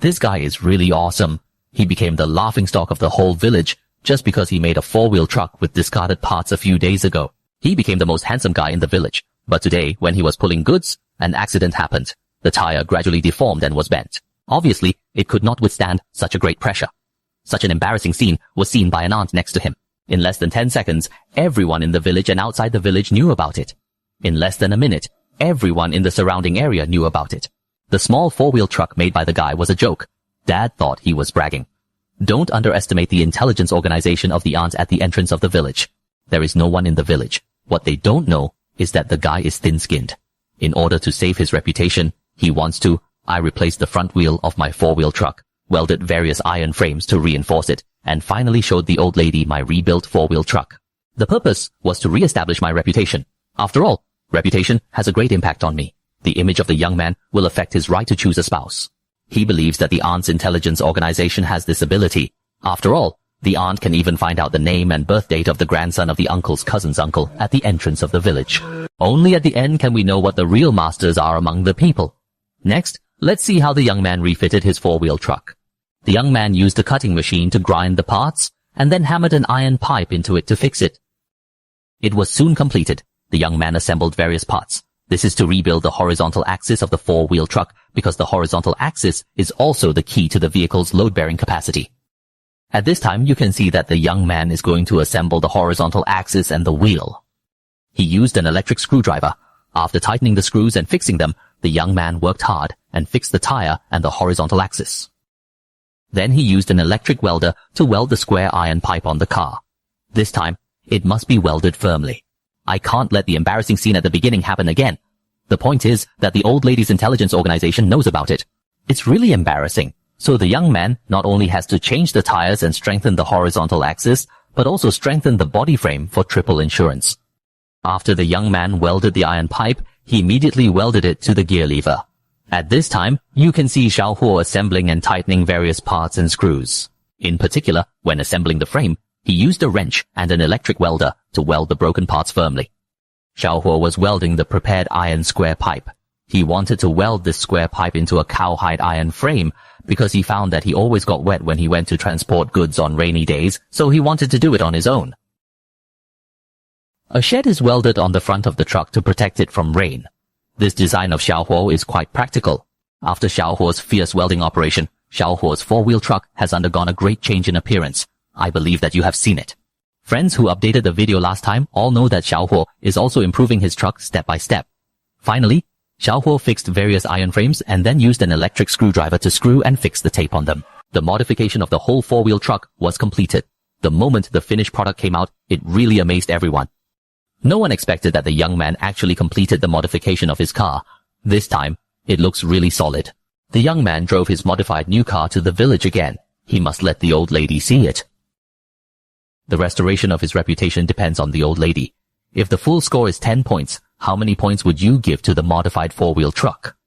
This guy is really awesome. He became the laughingstock of the whole village just because he made a four-wheel truck with discarded parts a few days ago. He became the most handsome guy in the village. But today, when he was pulling goods, an accident happened. The tire gradually deformed and was bent. Obviously, it could not withstand such a great pressure. Such an embarrassing scene was seen by an aunt next to him. In less than 10 seconds, everyone in the village and outside the village knew about it. In less than a minute, everyone in the surrounding area knew about it. The small four-wheel truck made by the guy was a joke. Dad thought he was bragging. Don't underestimate the intelligence organization of the aunt at the entrance of the village. There is no one in the village. What they don't know is that the guy is thin-skinned. In order to save his reputation, he wants to, I replaced the front wheel of my four-wheel truck, welded various iron frames to reinforce it, and finally showed the old lady my rebuilt four-wheel truck. The purpose was to re-establish my reputation. After all, reputation has a great impact on me. The image of the young man will affect his right to choose a spouse. He believes that the aunt's intelligence organization has this ability. After all, the aunt can even find out the name and birth date of the grandson of the uncle's cousin's uncle at the entrance of the village. Only at the end can we know what the real masters are among the people. Next, let's see how the young man refitted his four-wheel truck. The young man used a cutting machine to grind the parts, and then hammered an iron pipe into it to fix it. It was soon completed. The young man assembled various parts. This is to rebuild the horizontal axis of the four-wheel truck, because the horizontal axis is also the key to the vehicle's load-bearing capacity. At this time, you can see that the young man is going to assemble the horizontal axis and the wheel. He used an electric screwdriver. After tightening the screws and fixing them, the young man worked hard and fixed the tire and the horizontal axis. Then he used an electric welder to weld the square iron pipe on the car. This time, it must be welded firmly. I can't let the embarrassing scene at the beginning happen again. The point is that the old lady's intelligence organization knows about it. It's really embarrassing. So the young man not only has to change the tires and strengthen the horizontal axis, but also strengthen the body frame for triple insurance. After the young man welded the iron pipe, he immediately welded it to the gear lever. At this time, you can see Xiaohuo assembling and tightening various parts and screws. In particular, when assembling the frame, he used a wrench and an electric welder to weld the broken parts firmly. Xiaohuo was welding the prepared iron square pipe. He wanted to weld this square pipe into a cowhide iron frame because he found that he always got wet when he went to transport goods on rainy days, so he wanted to do it on his own. A shed is welded on the front of the truck to protect it from rain. This design of Xiaohuo is quite practical. After Xiaohuo's fierce welding operation, Xiaohuo's four-wheel truck has undergone a great change in appearance. I believe that you have seen it. Friends who updated the video last time all know that Xiaohuo is also improving his truck step by step. Finally, Xiaohuo fixed various iron frames and then used an electric screwdriver to screw and fix the tape on them. The modification of the whole four-wheel truck was completed. The moment the finished product came out, it really amazed everyone. No one expected that the young man actually completed the modification of his car. This time, it looks really solid. The young man drove his modified new car to the village again. He must let the old lady see it. The restoration of his reputation depends on the old lady. If the full score is 10 points, how many points would you give to the modified four-wheel truck?